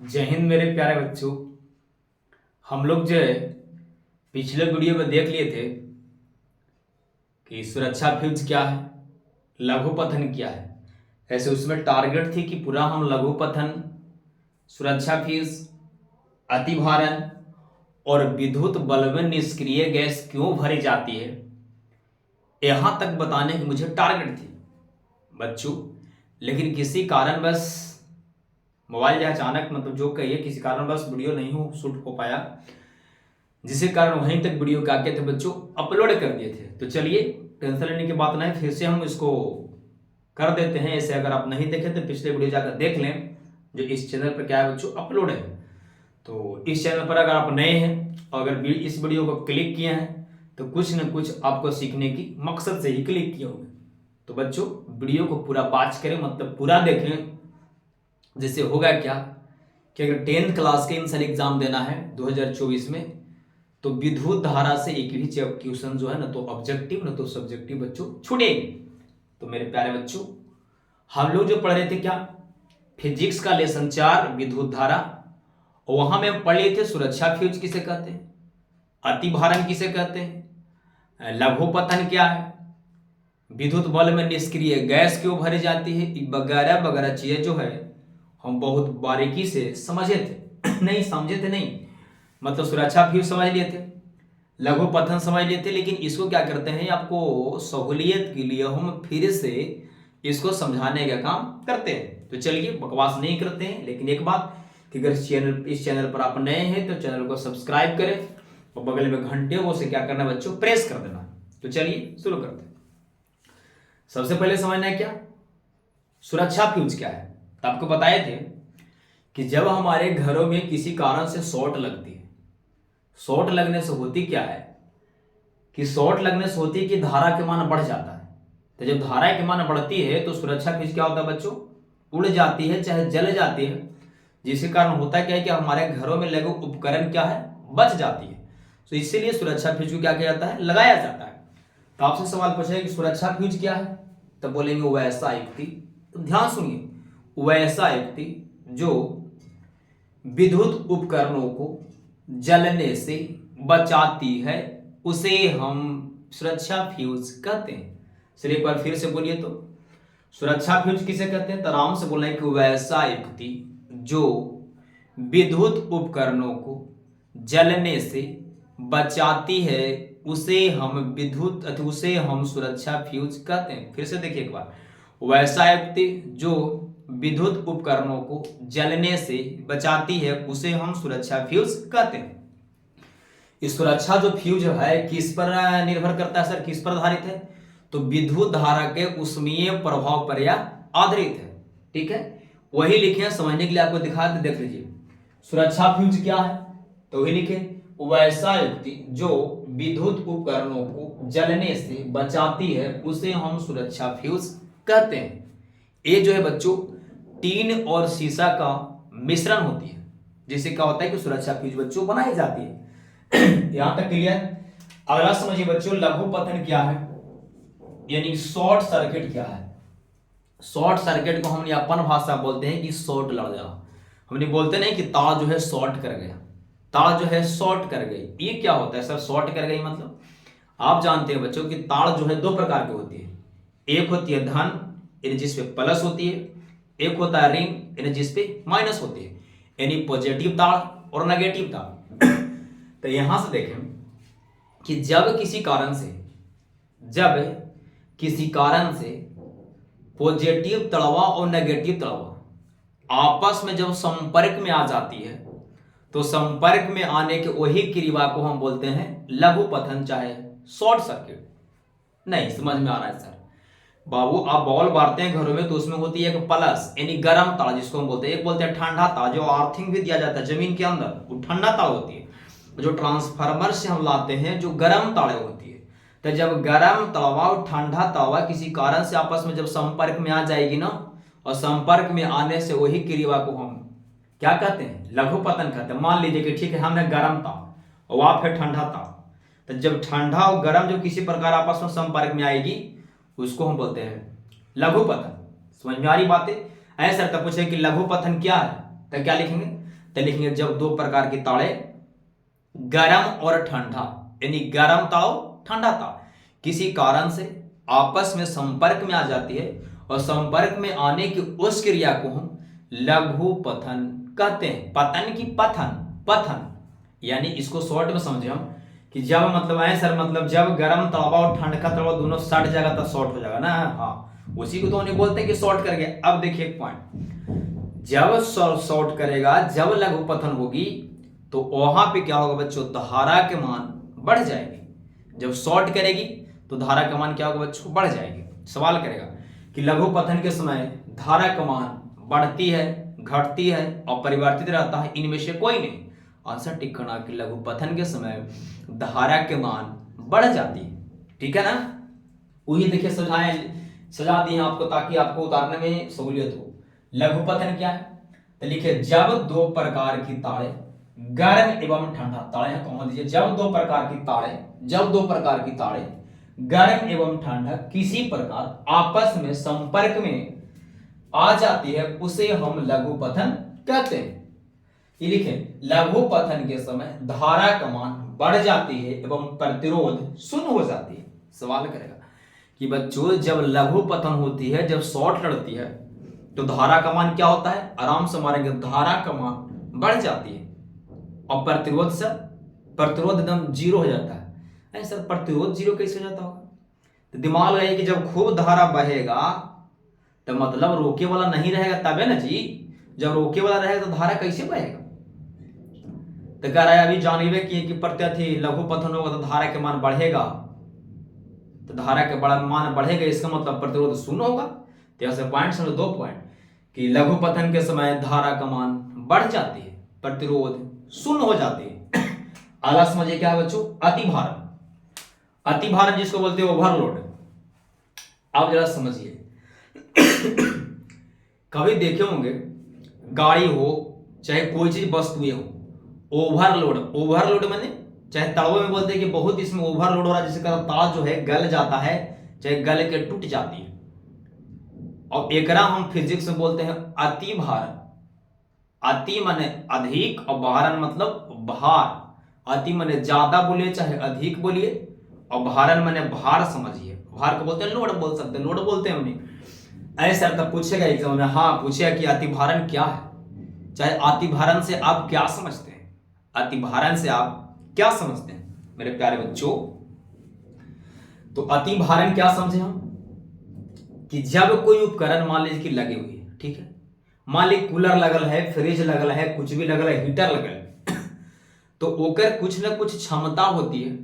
जय हिंद मेरे प्यारे बच्चों। हम लोग जो है पिछले वीडियो में देख लिए थे कि सुरक्षा फ्यूज क्या है, लघु पथन क्या है। ऐसे उसमें टारगेट थी कि पूरा हम लघु पथन, सुरक्षा फ्यूज, अतिभारण और विद्युत बल्ब में निष्क्रिय गैस क्यों भरी जाती है, यहां तक बताने की मुझे टारगेट थी बच्चों। लेकिन किसी कारणवश मोबाइल जो अचानक जो कहिए किसी कारणवश वीडियो नहीं हो शूट हो पाया, जिसके कारण वहीं तक वीडियो क्या थे बच्चों अपलोड कर दिए थे। तो चलिए टेंशन लेने की बात नहीं, फिर से हम इसको कर देते हैं। ऐसे अगर आप नहीं देखे तो पिछले वीडियो जाकर देख लें, जो इस चैनल पर क्या है बच्चों अपलोड है। तो इस चैनल पर अगर आप नए हैं और अगर इस वीडियो को क्लिक किए हैं तो कुछ न कुछ आपको सीखने की मकसद से ही क्लिक किए होंगे। तो बच्चों वीडियो को पूरा वॉच करें, मतलब पूरा देखें। जिससे होगा क्या कि अगर 10th क्लास के इंटर एग्जाम देना है 2024 में, तो विद्युत धारा से एक भी क्वेश्चन जो है ना तो ऑब्जेक्टिव ना तो सब्जेक्टिव बच्चों छूटेंगे। तो मेरे प्यारे बच्चों हम लोग जो पढ़ रहे थे क्या, फिजिक्स का लेसन 4 विद्युत धारा, और वहां में हम पढ़ लिए थे सुरक्षा फ्यूज किसे कहते हैं, अतिभारण किसे कहते हैं, लघु पतन क्या है, विद्युत बल्ब में निष्क्रिय गैस क्यों भरी जाती है, वगैरह वगैरह चीजें जो है हम बहुत बारीकी से समझे थे नहीं समझे थे नहीं, मतलब सुरक्षा फ्यूज समझ लिए थे, लघु पतन समझ लिए थे। लेकिन इसको क्या करते हैं, आपको सहूलियत के लिए हम फिर से इसको समझाने का काम करते हैं। तो चलिए बकवास नहीं करते हैं, लेकिन एक बात कि अगर इस चैनल पर आप नए हैं तो चैनल को सब्सक्राइब करें और बगल में घंटे वो से क्या करना है बच्चों प्रेस कर देना। तो चलिए शुरू करते हैं। सबसे पहले समझना है क्या सुरक्षा फ्यूज क्या है। तो आपको बताए थे कि जब हमारे घरों में किसी कारण से शॉर्ट लगती है, शॉर्ट लगने से होती क्या है कि शॉर्ट लगने से होती है कि धारा के मान बढ़ जाता है। तो जब धारा के मान बढ़ती है तो सुरक्षा फ्यूज क्या होता है बच्चों, उड़ जाती है चाहे जल जाती है, जिसके कारण होता क्या है कि हमारे घरों में लगे उपकरण क्या है बच जाती है। तो इसीलिए सुरक्षा फ्यूज को क्या किया जाता है, लगाया जाता है। तो आपसे सवाल पूछेगा कि सुरक्षा फ्यूज क्या है, तो बोलेंगे वैसा युक्ति, तो ध्यान सुनिए, वैसा युक्ति जो विद्युत उपकरणों को जलने से बचाती है उसे हम सुरक्षा फ्यूज कहते हैं। चलिए एक बार फिर से बोलिए, तो सुरक्षा फ्यूज किसे कहते हैं, तो आराम से बोलना है कि वैसा युक्ति जो विद्युत उपकरणों को जलने से बचाती है उसे हम सुरक्षा फ्यूज कहते हैं। फिर से देखिए एक बार, वैसा युक्ति जो विद्युत उपकरणों को जलने से बचाती है उसे हम सुरक्षा फ्यूज कहते हैं। इस सुरक्षा जो फ्यूज है किस पर निर्भर करता है सर, किस पर आधारित है, तो विद्युत धारा के उष्मीय प्रभाव पर यह आधारित है। ठीक है, वही लिखे हैं, समझने के लिए आपको दिखा दे, देख लीजिए सुरक्षा फ्यूज क्या है, तो वही लिखे वैसा युक्ति जो विद्युत उपकरणों को जलने से बचाती है उसे हम सुरक्षा फ्यूज कहते हैं। ये जो है बच्चों टीन और शीशा का मिश्रण होती है, जिससे क्या होता है कि सुरक्षा फ्यूज बच्चों बनाई जाती है। यहां तक क्लियर। अगला समझिए बच्चों लघु पतन क्या है, यानी शॉर्ट सर्किट क्या है। शॉर्ट सर्किट को हम अपन भाषा बोलते हैं कि शॉर्ट लग जाना। हम नहीं बोलते नहीं कि तार जो है शॉर्ट कर गया, तार जो है शॉर्ट कर गई। ये क्या होता है सर शॉर्ट कर गई, मतलब आप जानते हैं बच्चों कि तार जो है दो प्रकार की होती है, एक होती है धन यानी जिसपे प्लस होती है, एक होता है ऋण यानी जिसपे माइनस होती है, यानी पॉजिटिव तार और नेगेटिव तार। तो यहां से देखें कि जब किसी कारण से पॉजिटिव तड़वा और नेगेटिव तड़वा आपस में जब संपर्क में आ जाती है तो संपर्क में आने के वही क्रिया को हम बोलते हैं लघु पतन चाहे शॉर्ट सर्किट। नहीं समझ में आ रहा है सर, बाबू आप बॉल बांटते हैं घरों में तो उसमें होती है एक प्लस यानी गर्म तार जिसको हम बोलते हैं, एक बोलते हैं ठंडा तार जो अर्थिंग भी दिया जाता है जमीन के अंदर, वो ठंडा तार होती है। जो ट्रांसफार्मर से हम लाते हैं जो गर्म तारें होती है। तो जब गर्म तवा और ठंडा तवा किसी कारण से आपस में जब संपर्क में आ जाएगी ना, और संपर्क में आने से वही क्रिया को हम क्या कहते हैं लघु पतन कहते हैं। मान लीजिए कि ठीक है हमने गर्म था और आप फिर ठंडा था, तो जब ठंडा और गर्म जो किसी प्रकार आपस में संपर्क में आएगी उसको हम बोलते हैं लघु पतन। समझ में आ रही बातें। ऐसा तो पूछे कि लघु पतन क्या है, तो क्या लिखेंगे, तो लिखेंगे जब दो प्रकार की ताड़े गर्म और ठंडा, यानी गर्म ताव ठंडा ताव किसी कारण से आपस में संपर्क में आ जाती है और संपर्क में आने की उस क्रिया को हम लघु पथन कहते हैं। पतन की पथन, पथन यानी इसको शॉर्ट में समझे हम कि जब मतलब है सर, मतलब जब गर्म तवा और ठंड का तवा दोनों सट जाएगा तो शॉर्ट हो जाएगा ना। हाँ, उसी को तो उन्हें बोलते हैं कि शॉर्ट करके। अब देखिए एक पॉइंट, जब शॉर्ट करेगा, जब लघु पथन होगी तो वहां पे क्या होगा बच्चों, धारा के मान बढ़ जाएगी। जब शॉर्ट करेगी तो धारा का मान क्या होगा बच्चों, बढ़ जाएगी। सवाल करेगा कि लघु पथन के समय धारा का मान बढ़ती है, घटती है और परिवर्तित रहता है, इनमें से कोई नहीं। आंसर टिक करना कि लघु पथन के समय धारा के मान बढ़ जाती है। ठीक है ना। वही देखिए सजा दी है आपको ताकि आपको उतारने में सहूलियत हो। लघु पथन क्या है, तो लिखिए जब दो प्रकार की ताड़े गर्म एवं ठंडा, ताड़े है कौन दीजिए, जब दो प्रकार की ताड़े, जब दो प्रकार की ताड़े गर्म एवं ठंडा किसी प्रकार आपस में संपर्क में आ जाती है उसे हम लघु पथन कहते हैं। ये लिखें लघु पथन के समय धारा का मान बढ़ जाती है एवं प्रतिरोध शून्य हो जाती है। सवाल करेगा कि बच्चों जब लघु पतन होती है, जब शॉर्ट लड़ती है तो धारा का मान क्या होता है, आराम से मारेंगे, धारा का मान बढ़ जाती है और प्रतिरोध एकदम जीरो हो जाता है। नहीं सर, प्रतिरोध जीरो कैसे हो जाता होगा, तो दिमाग लगाइए कि जब खूब धारा बहेगा तो मतलब रोके वाला नहीं रहेगा तबे ना जी। जब रोके वाला रहेगा तो धारा कैसे बहेगा। तो कह रहा है अभी जानबे कि प्रत्यथी लघु पतन होगा तो धारा के मान बढ़ेगा, तो धारा के मान बढ़ेगा, इसका मतलब प्रतिरोध शून्य होगा। तो यहां से पॉइंट समझो, दो पॉइंट कि लघु पतन के समय धारा का मान बढ़ जाती है, प्रतिरोध शून्य हो जाती है। अगला समझिए क्या है बच्चों, अतिभारण। अतिभारण जिसको बोलते हैं ओवरलोड। आप जरा समझिए, कभी देखे होंगे गाड़ी हो चाहे कोई चीज वस्तुएं हो, ओवरलोड, ओवरलोड माने चाहे तालों में बोलते हैं कि बहुत इसमें ओवरलोड हो रहा है, जिसके कारण तार जो है गल जाता है, चाहे गल के टूट जाती है। और एकरा हम फिजिक्स में बोलते हैं अति भारण। अति माने अधिक और भारण मतलब भार। अति माने ज्यादा बोलिए चाहे अधिक बोलिए, और भारण माने भार समझिए। भार को बोलते हैं लोड, बोल सकते हैं लोड बोलते हैं हमने। ऐसा तब पूछेगा एग्जाम में, हाँ पूछेगा कि अति भारण क्या है, चाहे अति भारण से आप क्या समझते हैं, अति भारण से आप क्या समझते हैं मेरे प्यारे बच्चों। तो अति भारण क्या समझे हम, कि जब कोई उपकरण मान लीजिए कि लगे हुए है, ठीक है, मान लीजिए कूलर लगल है, फ्रिज लगल है, कुछ भी लगल है, हीटर लगल है, तो ओकर कुछ ना कुछ क्षमता होती है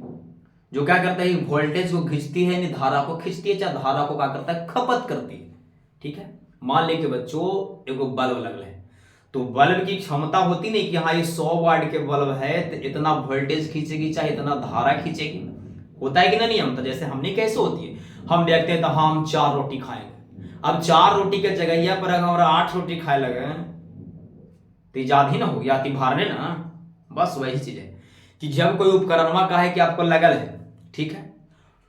जो क्या करता है, वोल्टेज को खींचती है, यानी धारा को खींचती है, चाहे धारा को क्या करता है, खपत करती है। ठीक है, मान लीजिए बच्चों एगो बल्ब लगल है, तो बल्ब की क्षमता होती नहीं कि हाँ ये 100 वाट के बल्ब है तो इतना वोल्टेज खींचेगी चाहे इतना धारा खींचेगी। होता है कि ना नियम, तो जैसे हमने कैसे होती है, हम देखते हैं तो हाँ हम 4 रोटी खाएंगे, अब 4 रोटी के जगह पर अगर हमारा 8 रोटी खाए लगे तो इजाद ही ना हो गया, अति भारने ना। बस वही चीज है कि जब कोई उपकरण का है कि आपको लगल है, ठीक है,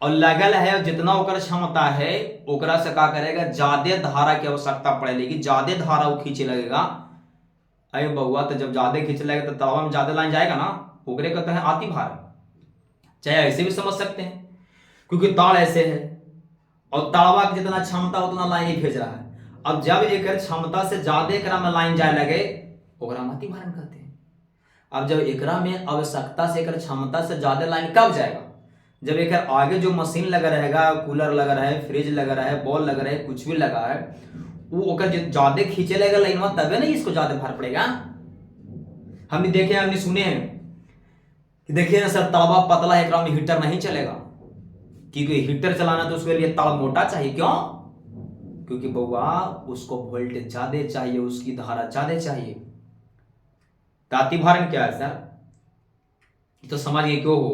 और लगल है, जितना ओकर क्षमता है ओकरा से क्या करेगा, ज्यादा धारा की आवश्यकता पड़ेगी, ज्यादा धारा वो खींचे लगेगा। अरे बउआ, तो जब ज्यादा खींचे लगेगा तो तावा में ज्यादा लाइन जाएगा ना, ओकरे कहते हैं अति भार। चाहे ऐसे भी समझ सकते हैं, क्योंकि ताड़ ऐसे है और ताड़वा की जितना क्षमता उतना लाइन ही खींच रहा है। अब जब एकर क्षमता से ज्यादा एकरा में लाइन जाए लगे ओकरा हम अति भारण कहते हैं। अब जब एकरा में आवश्यकता से एकर क्षमता से ज्यादा लाइन कब जाएगा, जब एक आगे जो मशीन लगा रहेगा, कूलर लगा रहा है, फ्रिज लगा रहा है, बॉल लगा रहा है, कुछ भी लगा है, वो ओकर ज्यादा खींचे लगेगा लाइन में, तबे नहीं इसको ज्यादा भार पड़ेगा। हमने देखे, हमने सुने हैं कि देखिए ना सर तावा पतला है, एकरा में हीटर नहीं चलेगा, क्योंकि हीटर चलाना तो उसके लिए तावा मोटा चाहिए। क्यों? क्योंकि बउआ उसको वोल्टेज ज्यादा चाहिए, उसकी धारा ज्यादा चाहिए। अति भारण क्या है सर, तो समझिए क्यों हो,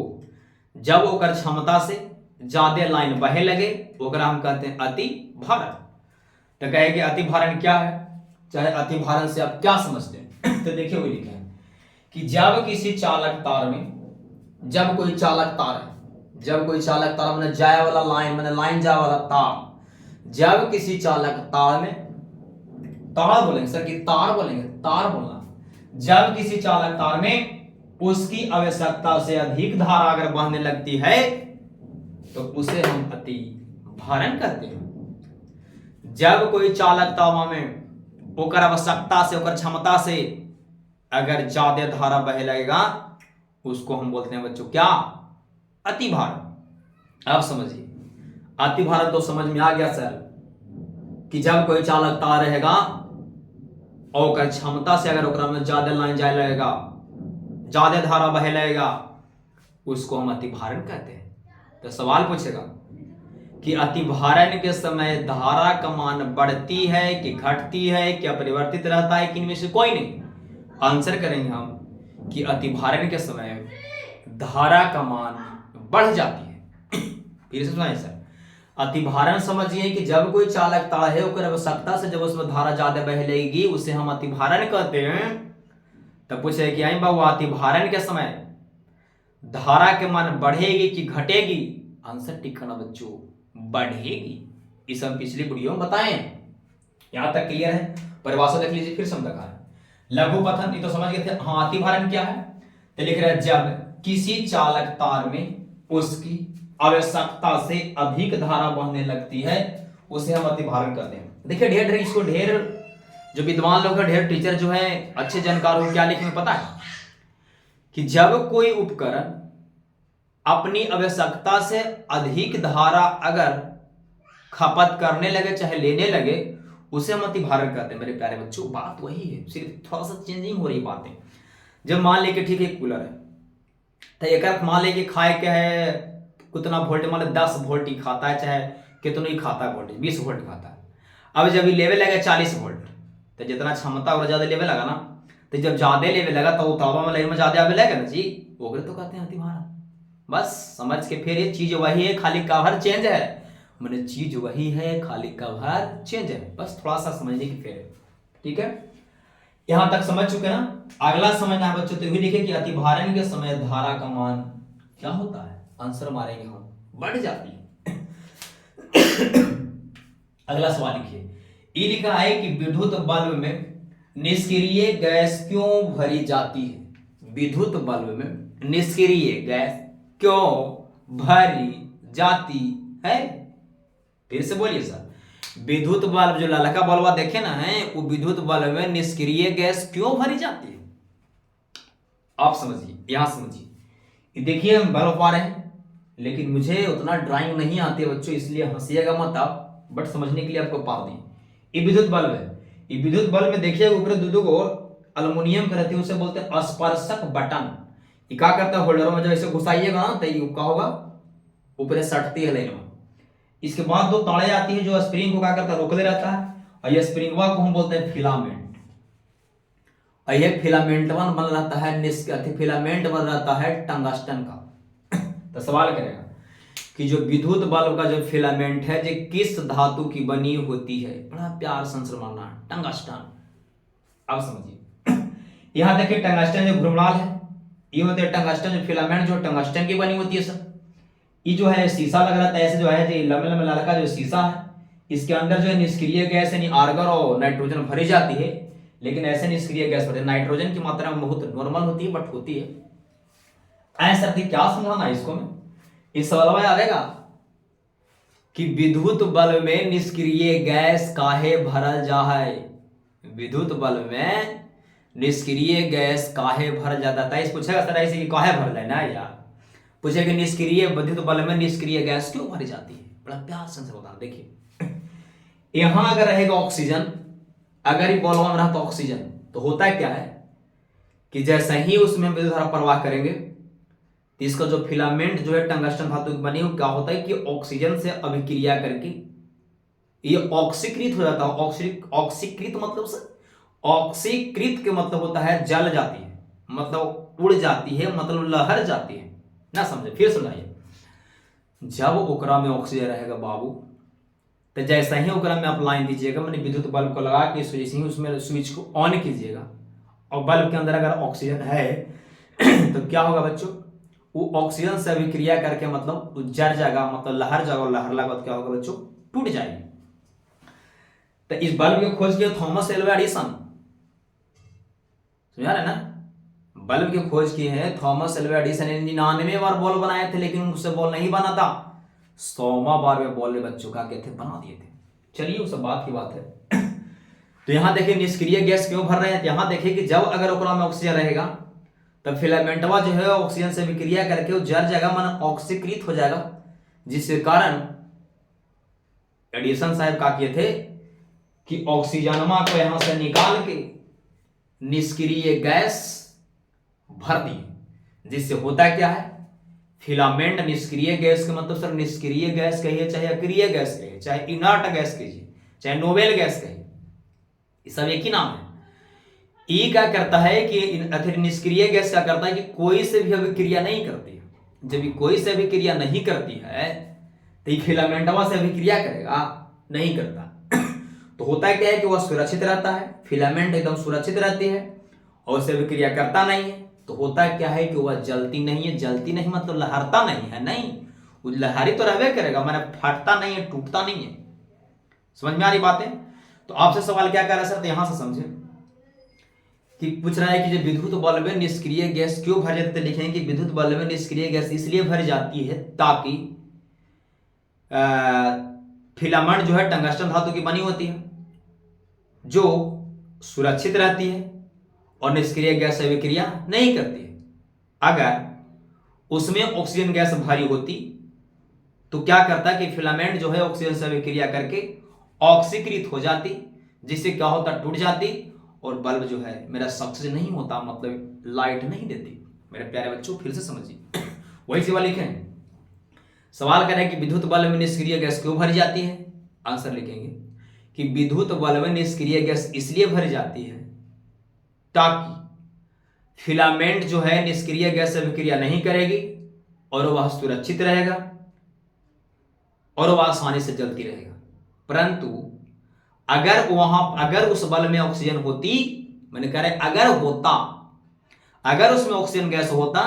जब ओकर क्षमता से ज्यादा लाइन बहे लगे ओकरा हम कहते हैं अति भारण। तो कहे कि अति भारण क्या है, चाहे अति भारण से आप क्या समझते हैं। तो देखिए वही लिखे हैं कि जब किसी चालक तार में, जब कोई चालक तार है, जब कोई चालक तार मैंने जाए वाला लाइन, मैंने लाइन जाए वाला तार, जब किसी चालक तार में, तार बोलेंगे सर कि तार बोलेंगे, तार बोलना, जब किसी चालक तार में उसकी आवश्यकता से अधिक धारा अगर बहने लगती है तो उसे हम अति भारण कहते हैं। जब कोई चालक तावा में ओकर आवश्यकता से ओकर क्षमता से अगर ज्यादा धारा बहे लगेगा उसको हम बोलते हैं बच्चों क्या, अति भारण। अब समझिए अति भारण तो समझ में आ गया सर कि जब कोई चालक तार रहेगा और ओकर क्षमता से अगर ओकरा में ज्यादा लाइन जाए लगेगा, ज्यादा धारा बहे लगेगा, उसको हम अति भारण कहते हैं। तो सवाल पूछेगा कि अति भारण के समय धारा का मान बढ़ती है कि घटती है, क्या परिवर्तित रहता है कि इनमें से कोई नहीं। आंसर करेंगे हम कि अति भारण के समय धारा का मान बढ़ जाती है। फिर से सुनाइए सर, अति भारण समझिए कि जब कोई चालक तार है ओकर आवश्यकता से जब उसमें धारा ज्यादा बह लगेगी उसे हम अति भारण कहते हैं। तब पूछे कि आई बाबू अति भारण के समय धारा के मान बढ़ेगी कि घटेगी। आंसर टिक करना बच्चों, बढ़ेगी। इस हम पिछली वीडियो में बताए, यहां तक क्लियर है। परिभाषा देख लीजिए फिर से हम दिखा रहे हैं। लघु पथन ये तो समझ गए थे। हाँ, अति भारण क्या है तो लिख रहे हैं जब किसी चालक तार में उसकी आवश्यकता से अधिक धारा बहने लगती है उसे हम अति भारण कहते हैं। देखिए ढेर जो विद्वान लोग हैं, ढेर टीचर जो है अच्छे जानकार हो, क्या लिखेंगे पता है कि जब कोई उपकरण अपनी आवश्यकता से अधिक धारा अगर खपत करने लगे चाहे लेने लगे उसे हम अति भारण कहते हैं। मेरे प्यारे बच्चों बात वही है, सिर्फ थोड़ा सा चेंजिंग हो रही बातें। जब मान लेके ठीक है कूलर है तो एक मान लेके खाए के है कितना वोल्ट, मान 10 वोल्ट ही खाता है, चाहे कितना ही खाता है वोल्टेज 20 वोल्ट खाता है। अब जब ये लेवल लगे 40 वोल्ट तो जितना क्षमता और ज्यादा लेवल लगा ना, तो जब ज्यादा लेवल लगा तो तावा में लाइन में ज्यादा आवे लगेगा ना जी, ओकरे तो कहते हैं अति भारण। बस समझ के फिर ये चीज वही है, खाली कवर चेंज है। मैंने चीज वही है, खाली कवर चेंज है, बस थोड़ा सा समझने की फिर है। ठीक है, यहां तक समझ चुके ना। अगला समझना है बच्चों तो यही लिखे कि अति भारण के समय धारा का मान क्या होता है। आंसर मारेंगे हम, बढ़ जाती है। अगला सवाल लिखिए, ये लिखा है कि विद्युत बल्ब में निष्क्रिय गैस क्यों भरी जाती है। विद्युत बल्ब में निष्क्रिय गैस क्यों भरी जाती है। फिर से बोलिए सर, विद्युत बल्ब जो ललका बल्ब देखे ना है वो विद्युत बल्ब में निष्क्रिय गैस क्यों भरी जाती है। आप समझिए, यहां समझिए। देखिए हम बल्ब पा रहे हैं लेकिन मुझे उतना ड्राइंग नहीं आती है बच्चों, इसलिए हंसिएगा मत आप, बट समझने के लिए आपको पार दें। ये विद्युत बल्ब है। ये विद्युत बल्ब में देखिए ऊपर दो को अल्युमिनियम का रहती है, उसे बोलते हैं स्पर्शक बटन। ये क्या करता है, होल्डरों में जब ऐसे घुसाइएगा ना तो ये क्या होगा, ऊपर सटती है लाइन में। इसके बाद 2 ताड़े आती है जो स्प्रिंग को क्या करता है, रोकले रहता है, और ये स्प्रिंगवा को हम बोलते हैं फिलामेंट। और ये फिलामेंट बन रहता है, फिलामेंट बन रहता है टंगस्टन का। तो सवाल करेगा कि जो विद्युत बल्ब का जो फिलामेंट है जो किस धातु की बनी होती है। बड़ा प्यार संश्लेषण, टंगस्टन। अब समझिए, यहां देखिए टंगस्टन जो घुमलाल है ये होते हैं टंगस्टन, जो फिलामेंट जो टंगस्टन की बनी होती है सर। ये जो है शीशा लग रहा था ऐसे जो है लंबे लंबे लड़का जो शीशा है, इसके अंदर जो है निष्क्रिय गैस यानी आर्गन और नाइट्रोजन भरी जाती है। लेकिन ऐसे निष्क्रिय गैस होते हैं, नाइट्रोजन की मात्रा में बहुत नॉर्मल होती है बट होती है। ऐसा क्या समझाना इसको में, इस सवाल में आएगा कि विद्युत बल्ब में निष्क्रिय गैस काहे भरल जा है। विद्युत बल्ब में निष्क्रिय गैस काहे भर जाता था। इस पूछेगा सर ऐसे कि काहे भर जाए ना यार, पूछे कि निष्क्रिय विद्युत बल्ब में निष्क्रिय गैस क्यों भरी जाती है। बड़ा प्यार से बता, देखिए यहां अगर रहेगा ऑक्सीजन, अगर ये बल्ब में रहता ऑक्सीजन तो होता है क्या है कि जैसे ही उसमें विद्युत धारा प्रवाह करेंगे तो इसका जो फिलामेंट जो है टंगस्टन धातु की बनी हो, क्या होता है कि ऑक्सीजन से अभिक्रिया करके ये ऑक्सीकृत हो जाता है। ऑक्सीकृत मतलब से, ऑक्सीकृत के मतलब होता है जल जाती है, मतलब उड़ जाती है, मतलब लहर जाती है ना। समझे, फिर सुनाइए। जब ओकरा में ऑक्सीजन रहेगा बाबू तो जैसे ही ओकरा में आप लाइन दीजिएगा, मैंने विद्युत बल्ब को लगा के जैसे ही उसमें स्विच को ऑन कीजिएगा और बल्ब के अंदर अगर ऑक्सीजन है तो क्या होगा बच्चों, वो ऑक्सीजन से अभिक्रिया करके मतलब जल जाएगा, मतलब लहर जाएगा, और लहर लगा क्या होगा बच्चों, टूट जाएगी। तो इस बल्ब की खोज किया थॉमस एल्वा एडिसन। समझा रहे ना। बल्ब की खोज की है थॉमस एल्वा एडिसन ने 99 बार बल्ब बनाए थे, लेकिन उनसे बल्ब नहीं बना था। 100वां बार में बल्ब बच्चों का कहते बना दिए थे। चलिए वो सब बात की बात है। तो यहां देखिए निष्क्रिय गैस क्यों भर रहे हैं। यहां देखिए कि जब अगर ओकरा में ऑक्सीजन रहेगा तब फिलामेंटवा जो है ऑक्सीजन से विक्रिया करके वो जल जाएगा, मन ऑक्सीकृत हो जाएगा, जिसके कारण एडिसन साहब क्या किए थे कि ऑक्सीजनमा को यहां से निकाल के निष्क्रिय गैस भर दिए, जिससे होता क्या है फिलामेंट। निष्क्रिय गैस का मतलब सर निष्क्रिय गैस कहिए चाहे अक्रिय गैस कहिए चाहे इनर्ट गैस कहिए चाहे नोबेल गैस कहिए, ये सब एक ही नाम है। ई क्या करता है कि निष्क्रिय गैस क्या करता है कि कोई से भी अभिक्रिया नहीं करती है। जब भी कोई से अभिक्रिया नहीं करती है तो ये फिलामेंटवा से अभिक्रिया करेगा, नहीं करता। तो होता क्या है कि वह सुरक्षित रहता है, फिलामेंट एकदम सुरक्षित रहती है और उससे अभिक्रिया करता नहीं है। तो होता क्या है कि वह जलती नहीं है। जलती नहीं मतलब लहरता नहीं है, नहीं, वो लहरी तो रहवे करेगा, मैंने फटता नहीं है, टूटता नहीं है। समझ में आ रही बातें। तो आपसे सवाल क्या कर रहा है सर, तो यहां से समझे कि पूछ रहा है कि जब विद्युत बल्ब में निष्क्रिय गैस क्यों भर जाती है। लिखेंगे कि विद्युत बल्ब में निष्क्रिय गैस इसलिए भर जाती है ताकि फिलामेंट जो है टंगस्टन धातु की बनी होती है जो सुरक्षित रहती है और निष्क्रिय गैस से विक्रिया नहीं करती है। अगर उसमें ऑक्सीजन गैस भरी होती तो क्या करता कि फिलामेंट जो है ऑक्सीजन से विक्रिया करके ऑक्सीकृत हो जाती, जिससे क्या होता टूट जाती और बल्ब जो है मेरा सक्सेस नहीं होता, मतलब लाइट नहीं देती। मेरे प्यारे बच्चों फिर से समझिए। वही सवाल लिखें। सवाल कर रहे हैं कि विद्युत बल्ब में निष्क्रिय गैस क्यों भरी जाती है। आंसर लिखेंगे कि विद्युत बल्ब में निष्क्रिय गैस इसलिए भरी जाती है ताकि फिलामेंट जो है निष्क्रिय गैस से विक्रिया नहीं करेगी और वह सुरक्षित रहेगा और वह आसानी से जलती रहेगा। परंतु अगर उस बल्ब में ऑक्सीजन होती, मैंने कह रहे अगर उसमें ऑक्सीजन गैस होता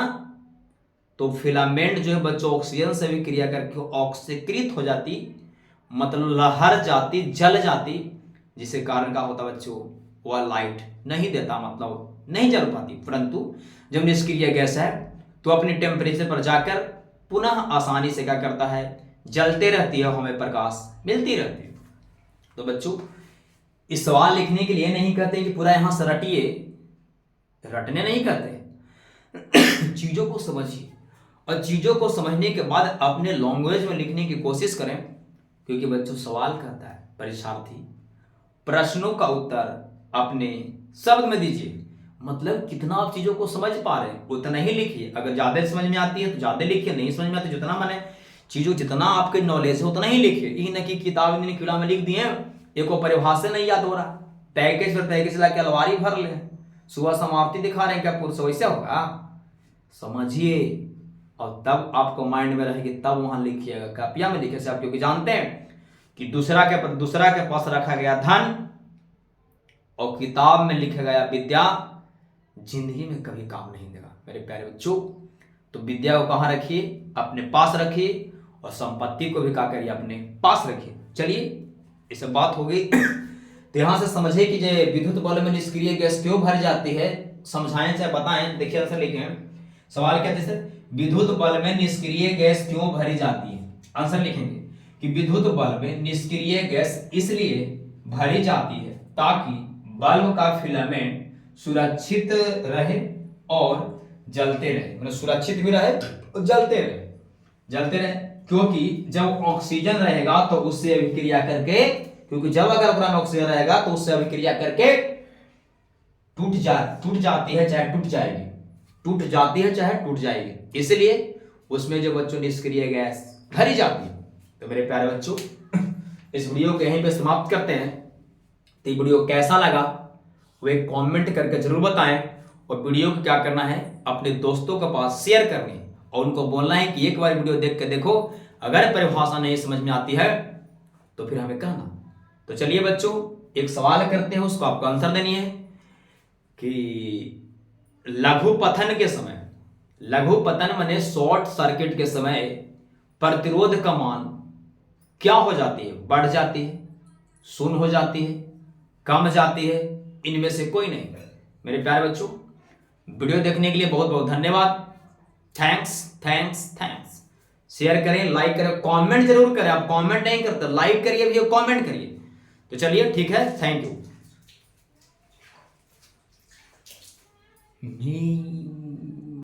तो फिलामेंट जो है बच्चों ऑक्सीजन से विक्रिया करके ऑक्सीकृत हो जाती, मतलब लहर जाती, जल जाती, जिसके कारण का होता बच्चों वह लाइट नहीं देता, मतलब नहीं जल पाती। परंतु जब निष्क्रिय गैस है तो अपनी टेम्परेचर पर जाकर पुनः आसानी से क्या करता है जलते रहती है, हमें प्रकाश मिलती रहती है। तो बच्चों इस सवाल लिखने के लिए नहीं कहते कि पूरा यहां से रटिए, रटने नहीं कहते। चीजों को समझिए और चीजों को समझने के बाद अपने लैंग्वेज में लिखने की कोशिश करें, क्योंकि बच्चों सवाल करता है परीक्षार्थी प्रश्नों का उत्तर अपने शब्द में दीजिए। मतलब कितना आप चीजों को समझ पा रहे हैं उतना ही लिखिए। अगर ज्यादा समझ में आती है तो ज्यादा लिखिए, नहीं समझ में आती जितना मैंने चीजों जितना आपके नॉलेज है उतना ही लिखिए। ये न कि किताब ने किला में लिख दिए एक को परिभाषा नहीं याद हो रहा, पैकेज पर पैकेज लाके अलवारी भर ले, सुबह समाप्ति दिखा रहे हैं क्या पुरुष, वैसे होगा। समझिए और तब आपको माइंड में रहेगी, तब वहां लिखिएगा, कापिया में लिखे आप, क्योंकि जानते हैं कि दूसरा के पास रखा गया धन और किताब में लिखा गया विद्या जिंदगी में कभी काम नहीं देगा मेरे प्यारे बच्चों। तो विद्या को कहां रखिए, अपने पास रखिए और संपत्ति को भी क्या करिए अपने पास रखिए। चलिए ये सब बात हो गई। तो यहां से समझे कि विद्युत बल्ब में निष्क्रिय गैस क्यों भर जाती है, समझाएं चाहे बताएं। देखिए आंसर लिखे, सवाल क्या थे सर, विद्युत बल्ब में निष्क्रिय गैस क्यों भरी जाती है। आंसर लिखेंगे कि विद्युत बल्ब में निष्क्रिय गैस इसलिए भरी जाती है ताकि बल्ब का फिलामेंट सुरक्षित रहे और जलते रहे, मतलब सुरक्षित भी रहे और जलते रहे। क्योंकि जब ऑक्सीजन रहेगा तो उससे अभिक्रिया करके, क्योंकि जब अगर में ऑक्सीजन रहेगा तो उससे अभिक्रिया करके टूट जाती है चाहे टूट जाएगी, टूट जाती है चाहे टूट जाएगी, इसलिए उसमें जो बच्चों निष्क्रिय गैस भरी जाती है। तो मेरे प्यारे बच्चों इस वीडियो को यहीं पे समाप्त करते हैं। तो ये वीडियो कैसा लगा वो एक कमेंट करके जरूर बताएं और वीडियो को क्या करना है अपने दोस्तों के पास शेयर करनी है और उनको बोलना है कि एक बार वीडियो देख के देखो, अगर परिभाषा नहीं समझ में आती है तो फिर हमें कहना। तो चलिए बच्चों एक सवाल करते हैं, उसको आपको आंसर देनी है कि लघु पतन माने शॉर्ट सर्किट के समय प्रतिरोध का मान क्या हो जाती है, बढ़ जाती है, शून्य हो जाती है, कम जाती है, इनमें से कोई नहीं। मेरे प्यारे बच्चों, वीडियो देखने के लिए बहुत बहुत धन्यवाद। Thanks thanks thanks. शेयर करें, लाइक करें, कमेंट जरूर करें। आप कमेंट नहीं करते, लाइक करिए वीडियो, कमेंट करिए। तो चलिए ठीक है, थैंक यू।